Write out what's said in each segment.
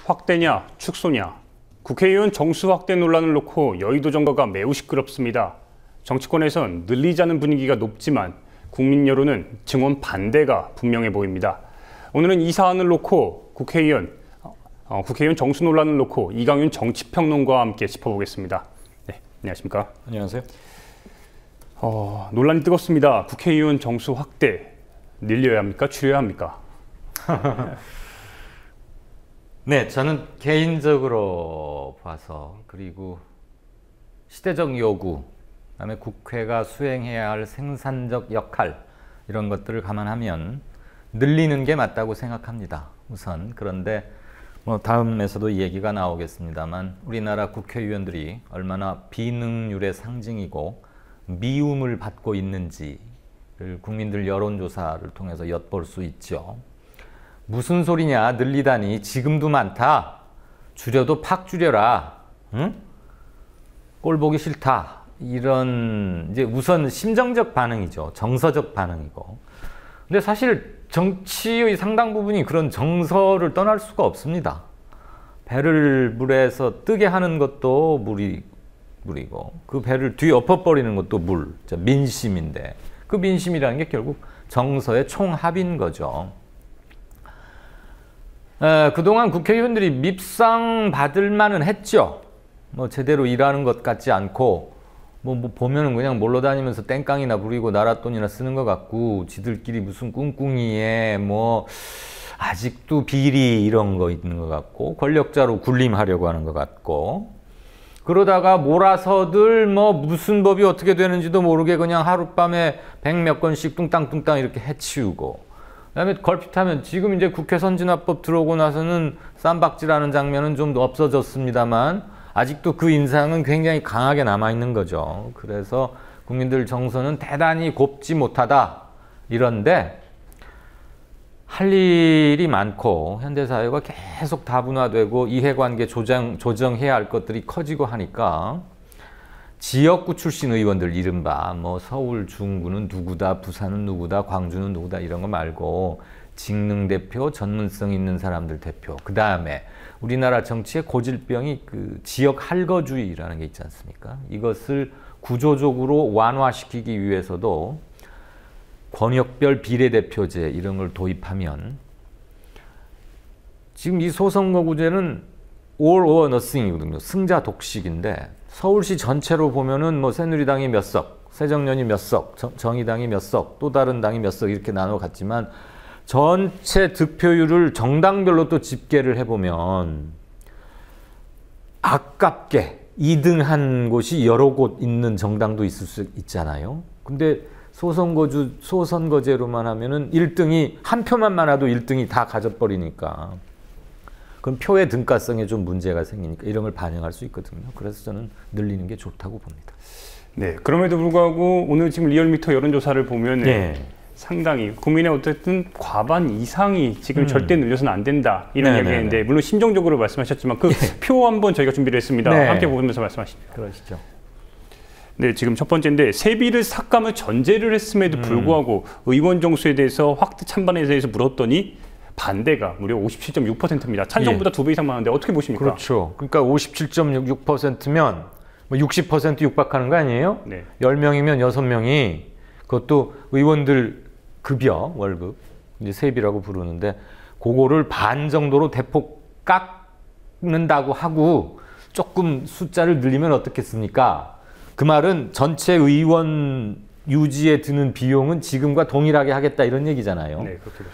확대냐, 축소냐. 국회의원 정수 확대 논란을 놓고 여의도 정가가 매우 시끄럽습니다. 정치권에선 늘리자는 분위기가 높지만 국민 여론은 증원 반대가 분명해 보입니다. 오늘은 이 사안을 놓고 국회의원 정수 논란을 놓고 이강윤 정치평론가와 함께 짚어보겠습니다. 네, 안녕하십니까? 안녕하세요. 논란이 뜨겁습니다. 국회의원 정수 확대 늘려야 합니까? 줄여야 합니까? 네, 저는 개인적으로 봐서 그리고 시대적 요구, 그다음에 국회가 수행해야 할 생산적 역할 이런 것들을 감안하면 늘리는 게 맞다고 생각합니다. 우선 그런데 다음에서도 얘기가 나오겠습니다만 우리나라 국회의원들이 얼마나 비능률의 상징이고 미움을 받고 있는지를 국민들 여론조사를 통해서 엿볼 수 있죠. 무슨 소리냐, 늘리다니, 지금도 많다, 줄여도 팍 줄여라, 응? 꼴 보기 싫다, 이런 이제 우선 심정적 반응이죠. 정서적 반응이고. 근데 사실 정치의 상당 부분이 그런 정서를 떠날 수가 없습니다. 배를 물에서 뜨게 하는 것도 물이고 그 배를 뒤 엎어버리는 것도 물, 민심인데 그 민심이라는 게 결국 정서의 총합인 거죠. 그동안 국회의원들이 밉상 받을 만은 했죠. 제대로 일하는 것 같지 않고 보면은 그냥 몰러 다니면서 땡깡이나 부리고 나라 돈이나 쓰는 것 같고 지들끼리 무슨 꿍꿍이에 아직도 비리 이런 거 있는 것 같고 권력자로 군림하려고 하는 것 같고 그러다가 몰아서들 무슨 법이 어떻게 되는지도 모르게 그냥 하룻밤에 100몇 건씩 뚱땅뚱땅 이렇게 해치우고 그다음에 걸핏하면 지금 이제 국회 선진화법 들어오고 나서는 쌈박질하는 장면은 좀 없어졌습니다만 아직도 그 인상은 굉장히 강하게 남아있는 거죠. 그래서 국민들 정서는 대단히 곱지 못하다 이런데 할 일이 많고 현대사회가 계속 다분화되고 이해관계 조정해야 할 것들이 커지고 하니까 지역구 출신 의원들 이른바 서울 중구는 누구다, 부산은 누구다, 광주는 누구다 이런 거 말고 직능 대표, 전문성 있는 사람들 대표, 그 다음에 우리나라 정치의 고질병이 그 지역 할거주의라는 게 있지 않습니까? 이것을 구조적으로 완화시키기 위해서도 권역별 비례대표제 이런 걸 도입하면 지금 이 소선거구제는 all or nothing이거든요. 승자 독식인데 서울시 전체로 보면은 새누리당이 몇 석, 새정년이 몇 석, 정의당이 몇 석, 또 다른 당이 몇 석 이렇게 나눠 갔지만 전체 득표율을 정당별로 또 집계를 해보면 아깝게 2등한 곳이 여러 곳 있는 정당도 있을 수 있잖아요. 근데 소선거제로만 하면은 1등이 한 표만 많아도 1등이 다 가져버리니까 그럼 표의 등가성에 좀 문제가 생기니까 이런 걸 반영할 수 있거든요. 그래서 저는 늘리는 게 좋다고 봅니다. 네, 그럼에도 불구하고 오늘 지금 리얼미터 여론조사를 보면 상당히 국민의 어쨌든 과반 이상이 지금 절대 늘려서는 안 된다 이런 이야기인데 물론 심정적으로 말씀하셨지만 그 표 한번 저희가 준비를 했습니다. 함께 보면서 말씀하시죠. 그러시죠. 네, 지금 첫 번째인데 세비를 삭감을 전제를 했음에도 불구하고 의원 정수에 대해서 확대 찬반에 대해서 물었더니 반대가 무려 57.6%입니다. 찬성보다 2배 이상 많은데 어떻게 보십니까? 그렇죠. 그러니까 57.6%면 60% 육박하는 거 아니에요? 네. 10명이면 6명이 그것도 의원들 급여, 월급, 이제 세비라고 부르는데 그거를 반 정도로 대폭 깎는다고 하고 조금 숫자를 늘리면 어떻겠습니까? 그 말은 전체 의원 유지에 드는 비용은 지금과 동일하게 하겠다 이런 얘기잖아요. 네, 그렇게 되죠.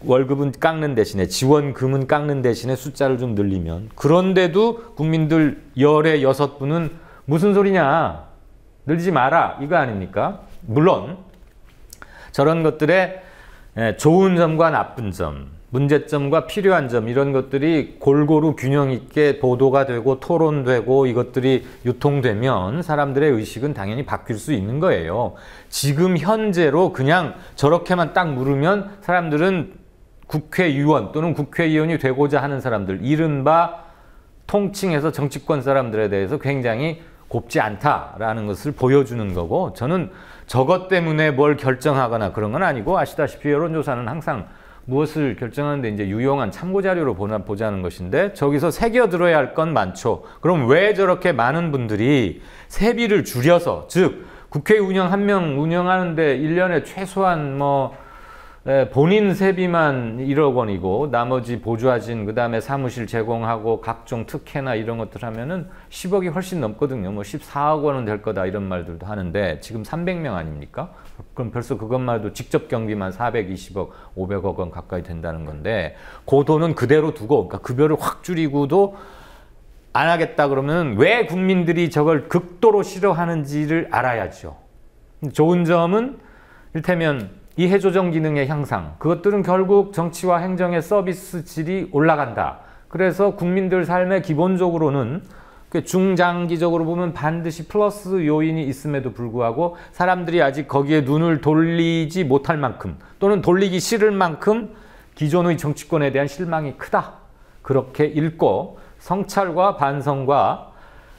월급은 깎는 대신에 지원금은 깎는 대신에 숫자를 좀 늘리면 그런데도 국민들 열의 6분은 무슨 소리냐, 늘리지 마라 이거 아닙니까? 물론 저런 것들의 좋은 점과 나쁜 점, 문제점과 필요한 점 이런 것들이 골고루 균형 있게 보도가 되고 토론되고 이것들이 유통되면 사람들의 의식은 당연히 바뀔 수 있는 거예요. 지금 현재로 그냥 저렇게만 딱 물으면 사람들은 국회의원 또는 국회의원이 되고자 하는 사람들, 이른바 통칭해서 정치권 사람들에 대해서 굉장히 곱지 않다라는 것을 보여주는 거고, 저는 저것 때문에 뭘 결정하거나 그런 건 아니고, 아시다시피 여론조사는 항상 무엇을 결정하는데 이제 유용한 참고 자료로 보자는 것인데 저기서 새겨 들어야 할 건 많죠. 그럼 왜 저렇게 많은 분들이 세비를 줄여서 즉 국회 운영 한 명 운영하는데 1년에 최소한 뭐 본인 세비만 1억 원이고 나머지 보조하진 그다음에 사무실 제공하고 각종 특혜나 이런 것들 하면은 10억이 훨씬 넘거든요. 뭐 14억 원은 될 거다 이런 말들도 하는데 지금 300명 아닙니까? 그럼 벌써 그것만 해도 직접 경비만 420억, 500억 원 가까이 된다는 건데 그 돈은 그대로 두고 그러니까 급여를 확 줄이고도 안 하겠다 그러면 왜 국민들이 저걸 극도로 싫어하는지를 알아야죠. 좋은 점은 이를테면 이해조정 기능의 향상, 그것들은 결국 정치와 행정의 서비스 질이 올라간다. 그래서 국민들 삶에 기본적으로는 중장기적으로 보면 반드시 플러스 요인이 있음에도 불구하고 사람들이 아직 거기에 눈을 돌리지 못할 만큼 또는 돌리기 싫을 만큼 기존의 정치권에 대한 실망이 크다. 그렇게 읽고 성찰과 반성과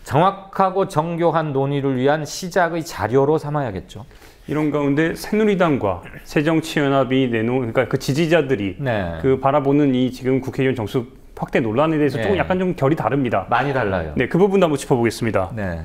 정확하고 정교한 논의를 위한 시작의 자료로 삼아야겠죠. 이런 가운데 새누리당과 새정치연합이 내놓은 그러니까 그 지지자들이 네. 그 바라보는 이 지금 국회의원 정수 확대 논란에 대해서 조금 약간 좀 결이 다릅니다. 많이 달라요. 네, 그 부분도 한번 짚어보겠습니다. 네.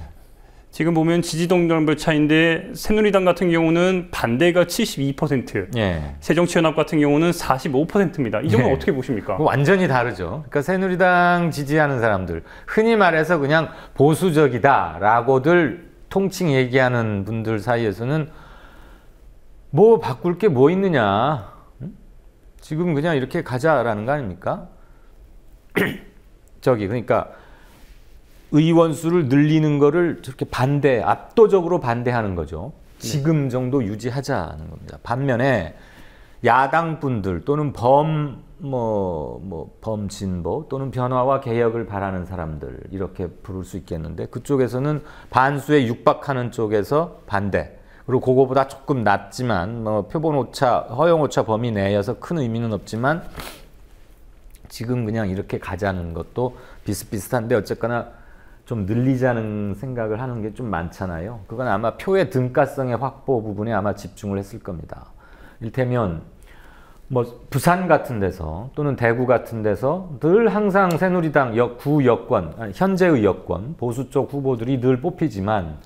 지금 보면 지지 동결 차인데 새누리당 같은 경우는 반대가 72%, 예. 새정치연합 같은 경우는 45%입니다. 이 점은 예. 어떻게 보십니까? 완전히 다르죠. 그러니까 새누리당 지지하는 사람들, 흔히 말해서 그냥 보수적이다라고들 통칭 얘기하는 분들 사이에서는 뭐 바꿀 게 뭐 있느냐. 지금 그냥 이렇게 가자라는 거 아닙니까? 그러니까 의원 수를 늘리는 거를 저렇게 압도적으로 반대하는 거죠. 지금 정도 유지하자는 겁니다. 반면에 야당 분들 또는 범진보 또는 변화와 개혁을 바라는 사람들 이렇게 부를 수 있겠는데 그쪽에서는 반수에 육박하는 쪽에서 반대. 그리고 그거보다 조금 낮지만 표본 오차, 허용 오차 범위 내여서 큰 의미는 없지만 지금 그냥 이렇게 가자는 것도 비슷비슷한데 어쨌거나 좀 늘리자는 생각을 하는 게 좀 많잖아요. 그건 아마 표의 등가성의 확보 부분에 아마 집중을 했을 겁니다. 이를테면 부산 같은 데서 또는 대구 같은 데서 늘 항상 새누리당 현재의 여권, 보수 쪽 후보들이 늘 뽑히지만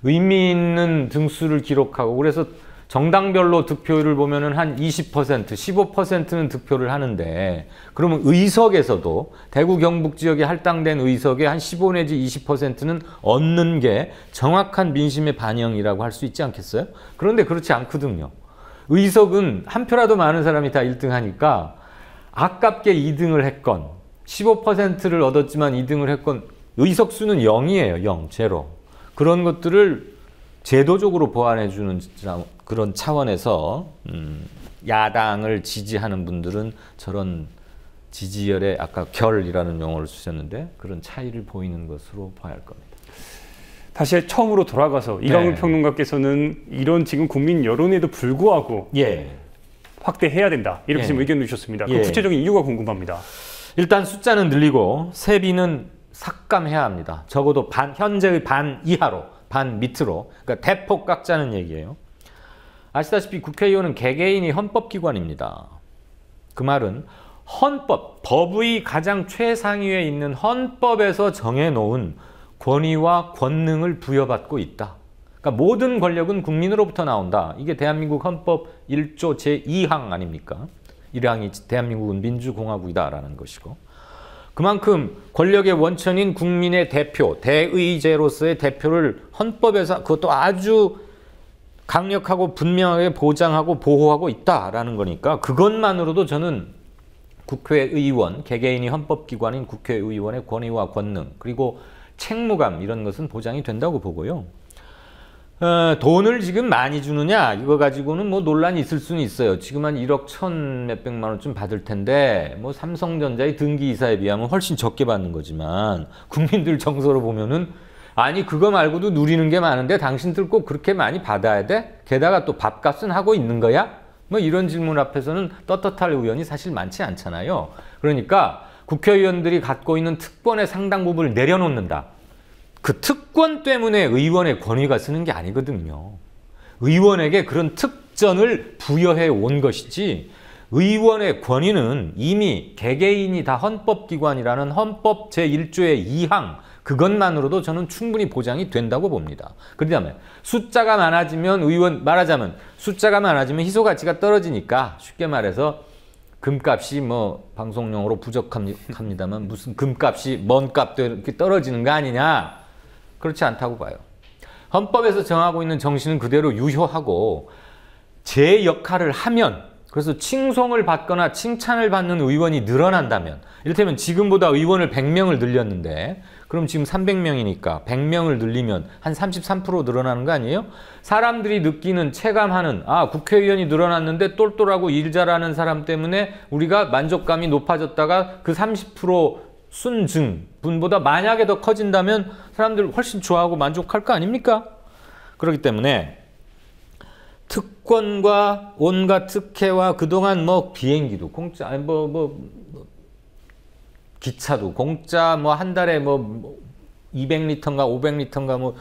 의미 있는 등수를 기록하고 그래서 정당별로 득표율을 보면은 한 20%, 15%는 득표를 하는데 그러면 의석에서도 대구 경북 지역에 할당된 의석의 한 15 내지 20%는 얻는 게 정확한 민심의 반영이라고 할 수 있지 않겠어요? 그런데 그렇지 않거든요. 의석은 한 표라도 많은 사람이 다 1등 하니까 아깝게 2등을 했건 15%를 얻었지만 2등을 했건 의석 수는 0이에요. 0, 제로. 그런 것들을 제도적으로 보완해주는 그런 차원에서 야당을 지지하는 분들은 저런 지지열의 아까 결이라는 용어를 쓰셨는데 그런 차이를 보이는 것으로 봐야 할 겁니다. 다시 처음으로 돌아가서 이강훈 평론가께서는 이런 지금 국민 여론에도 불구하고 확대해야 된다 이렇게 지금 의견을 주셨습니다. 그 구체적인 이유가 궁금합니다. 일단 숫자는 늘리고 세비는 삭감해야 합니다. 적어도 현재의 반 이하로, 반 밑으로. 그러니까 대폭 깎자는 얘기예요. 아시다시피 국회의원은 개개인이 헌법기관입니다. 그 말은 법의 가장 최상위에 있는 헌법에서 정해놓은 권위와 권능을 부여받고 있다. 그러니까 모든 권력은 국민으로부터 나온다. 이게 대한민국 헌법 1조 제2항 아닙니까? 1항이 대한민국은 민주공화국이다라는 것이고 그만큼 권력의 원천인 국민의 대표, 대의제로서의 대표를 헌법에서 그것도 아주 강력하고 분명하게 보장하고 보호하고 있다라는 거니까 그것만으로도 저는 국회의원, 개개인이 헌법기관인 국회의원의 권위와 권능 그리고 책무감 이런 것은 보장이 된다고 보고요. 돈을 지금 많이 주느냐 이거 가지고는 논란이 있을 수는 있어요. 지금 한 1억 1천 몇백만 원쯤 받을 텐데 삼성전자의 등기이사에 비하면 훨씬 적게 받는 거지만 국민들 정서로 보면은 아니 그거 말고도 누리는 게 많은데 당신들 꼭 그렇게 많이 받아야 돼? 게다가 또 밥값은 하고 있는 거야? 이런 질문 앞에서는 떳떳할 의원이 사실 많지 않잖아요. 그러니까 국회의원들이 갖고 있는 특권의 상당 부분을 내려놓는다. 그 특권 때문에 의원의 권위가 쓰는 게 아니거든요. 의원에게 그런 특전을 부여해 온 것이지 의원의 권위는 이미 개개인이 다 헌법기관이라는 헌법 제1조의 2항 그것만으로도 저는 충분히 보장이 된다고 봅니다. 그 다음에 숫자가 많아지면 말하자면 숫자가 많아지면 희소 가치가 떨어지니까 쉽게 말해서 금값이 뭐 방송용어로 부족합니다만 무슨 금값이 먼 값도 이렇게 떨어지는 거 아니냐? 그렇지 않다고 봐요. 헌법에서 정하고 있는 정신은 그대로 유효하고 제 역할을 하면 그래서 칭송을 받거나 칭찬을 받는 의원이 늘어난다면 이를테면 지금보다 의원을 100명을 늘렸는데 그럼 지금 300명이니까 100명을 늘리면 한 33% 늘어나는 거 아니에요? 사람들이 느끼는 체감하는 국회의원이 늘어났는데 똘똘하고 일 잘하는 사람 때문에 우리가 만족감이 높아졌다가 그 30% 순증 분보다 만약에 더 커진다면 사람들 훨씬 좋아하고 만족할 거 아닙니까? 그렇기 때문에 특권과 온갖 특혜와 그동안 뭐 비행기도 공짜, 아니 기차도 공짜, 뭐 한 달에 뭐 200리터인가 500리터인가 뭐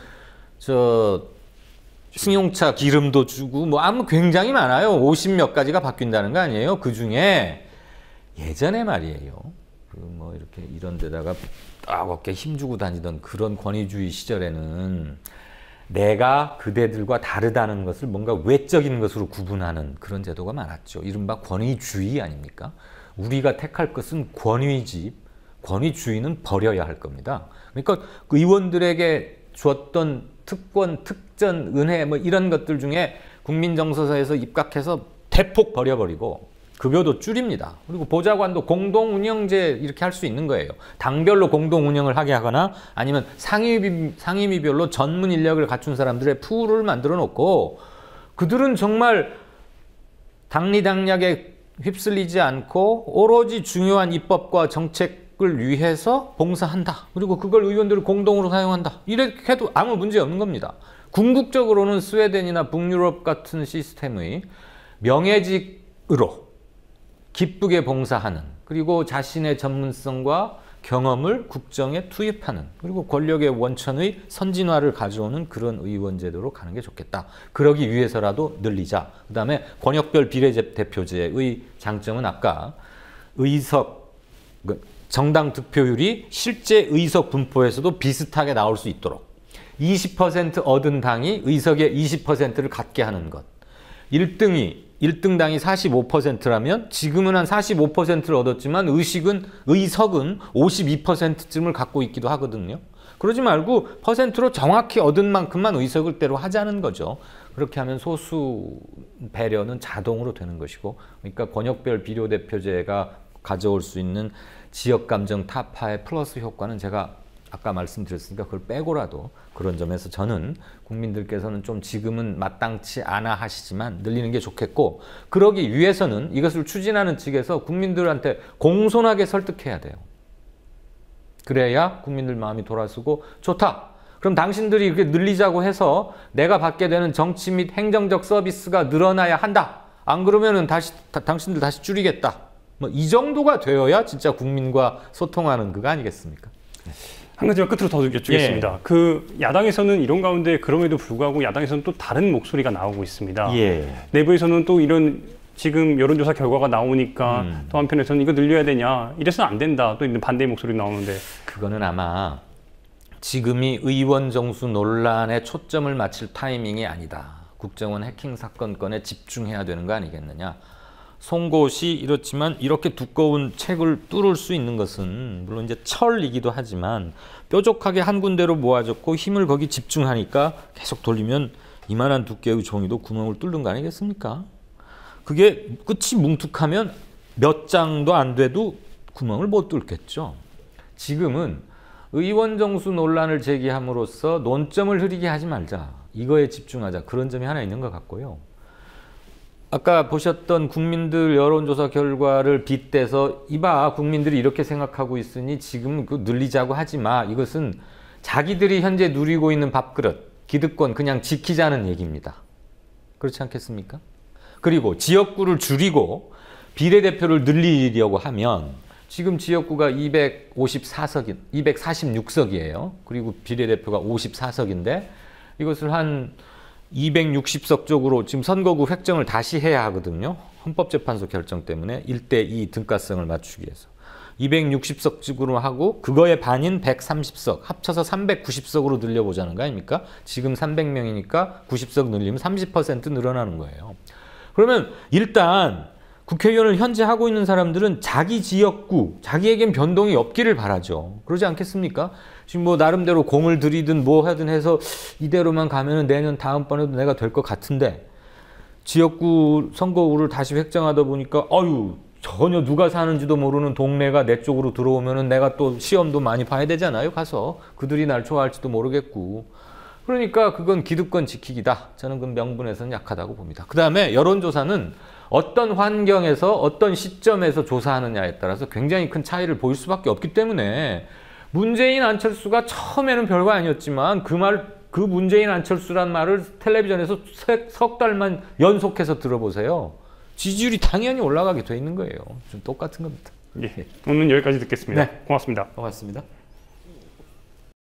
승용차 기름도 주고 뭐 굉장히 많아요. 50몇 가지가 바뀐다는 거 아니에요? 그 중에 예전에 말이에요. 뭐 이렇게 이런 데다가 딱 어깨 힘주고 다니던 그런 권위주의 시절에는 내가 그대들과 다르다는 것을 뭔가 외적인 것으로 구분하는 그런 제도가 많았죠. 이른바 권위주의 아닙니까? 우리가 택할 것은 권위지 권위주의는 버려야 할 겁니다. 그러니까 그 의원들에게 주었던 특권, 특전, 은혜 뭐 이런 것들 중에 국민정서에서 입각해서 대폭 버려버리고 급여도 줄입니다. 그리고 보좌관도 공동운영제 이렇게 할 수 있는 거예요. 당별로 공동운영을 하게 하거나 아니면 상임위별로 전문 인력을 갖춘 사람들의 풀을 만들어 놓고 그들은 정말 당리당략에 휩쓸리지 않고 오로지 중요한 입법과 정책을 위해서 봉사한다. 그리고 그걸 의원들을 공동으로 사용한다. 이렇게 해도 아무 문제 없는 겁니다. 궁극적으로는 스웨덴이나 북유럽 같은 시스템의 명예직으로 기쁘게 봉사하는 그리고 자신의 전문성과 경험을 국정에 투입하는 그리고 권력의 원천의 선진화를 가져오는 그런 의원제도로 가는 게 좋겠다. 그러기 위해서라도 늘리자. 그 다음에 권역별 비례대표제의 장점은 아까 의석, 정당 득표율이 실제 의석 분포에서도 비슷하게 나올 수 있도록 20% 얻은 당이 의석의 20%를 갖게 하는 것. 1등당이 45%라면 지금은 한 45%를 얻었지만 의석은 52%쯤을 갖고 있기도 하거든요. 그러지 말고 퍼센트로 정확히 얻은 만큼만 의석을 대로 하자는 거죠. 그렇게 하면 소수 배려는 자동으로 되는 것이고 그러니까 권역별 비례대표제가 가져올 수 있는 지역감정 타파의 플러스 효과는 제가 아까 말씀드렸으니까 그걸 빼고라도 그런 점에서 저는 국민들께서는 좀 지금은 마땅치 않아 하시지만 늘리는 게 좋겠고 그러기 위해서는 이것을 추진하는 측에서 국민들한테 공손하게 설득해야 돼요. 그래야 국민들 마음이 돌아서고 좋다. 그럼 당신들이 이렇게 늘리자고 해서 내가 받게 되는 정치 및 행정적 서비스가 늘어나야 한다. 안 그러면은 당신들 다시 줄이겠다. 뭐 이 정도가 되어야 진짜 국민과 소통하는 그거 아니겠습니까? 한 가지만 끝으로 더 여쭙겠습니다. 예. 그 야당에서는 이런 가운데 그럼에도 불구하고 야당에서는 또 다른 목소리가 나오고 있습니다. 예. 내부에서는 또 이런 지금 여론조사 결과가 나오니까 또 한편에서는 이거 늘려야 되냐 이래서는 안 된다 또 이런 반대의 목소리 나오는데 그거는 아마 지금이 의원 정수 논란에 초점을 맞출 타이밍이 아니다. 국정원 해킹 사건 건에 집중해야 되는 거 아니겠느냐. 송곳이 이렇지만 이렇게 두꺼운 책을 뚫을 수 있는 것은 물론 이제 철이기도 하지만 뾰족하게 한 군데로 모아졌고 힘을 거기 집중하니까 계속 돌리면 이만한 두께의 종이도 구멍을 뚫는 거 아니겠습니까? 그게 끝이 뭉툭하면 몇 장도 안 돼도 구멍을 못 뚫겠죠. 지금은 의원 정수 논란을 제기함으로써 논점을 흐리게 하지 말자. 이거에 집중하자. 그런 점이 하나 있는 것 같고요. 아까 보셨던 국민들 여론조사 결과를 빗대서 이봐 국민들이 이렇게 생각하고 있으니 지금 그 늘리자고 하지 마. 이것은 자기들이 현재 누리고 있는 밥그릇, 기득권 그냥 지키자는 얘기입니다. 그렇지 않겠습니까? 그리고 지역구를 줄이고 비례대표를 늘리려고 하면 지금 지역구가 246석이에요. 그리고 비례대표가 54석인데 이것을 한 260석 쪽으로 지금 선거구 획정을 다시 해야 하거든요. 헌법재판소 결정 때문에 1대2 등가성을 맞추기 위해서 260석직으로 하고 그거의 반인 130석 합쳐서 390석으로 늘려보자는 거 아닙니까? 지금 300명이니까 90석 늘리면 30% 늘어나는 거예요. 그러면 일단 국회의원을 현재 하고 있는 사람들은 자기 지역구, 자기에겐 변동이 없기를 바라죠. 그러지 않겠습니까? 지금 뭐 나름대로 공을 들이든 뭐 하든 해서 이대로만 가면은 내년 다음번에도 내가 될 것 같은데 지역구 선거구를 다시 획정하다 보니까 아유 전혀 누가 사는지도 모르는 동네가 내 쪽으로 들어오면은 내가 또 시험도 많이 봐야 되잖아요. 가서 그들이 날 좋아할지도 모르겠고. 그러니까 그건 기득권 지키기다. 저는 그 명분에서는 약하다고 봅니다. 그 다음에 여론조사는 어떤 환경에서 어떤 시점에서 조사하느냐에 따라서 굉장히 큰 차이를 보일 수밖에 없기 때문에 문재인 안철수가 처음에는 별거 아니었지만 그 문재인 안철수란 말을 텔레비전에서 석 달만 연속해서 들어보세요. 지지율이 당연히 올라가게 돼 있는 거예요. 좀 똑같은 겁니다. 예, 오늘 여기까지 듣겠습니다. 네. 고맙습니다. 고맙습니다.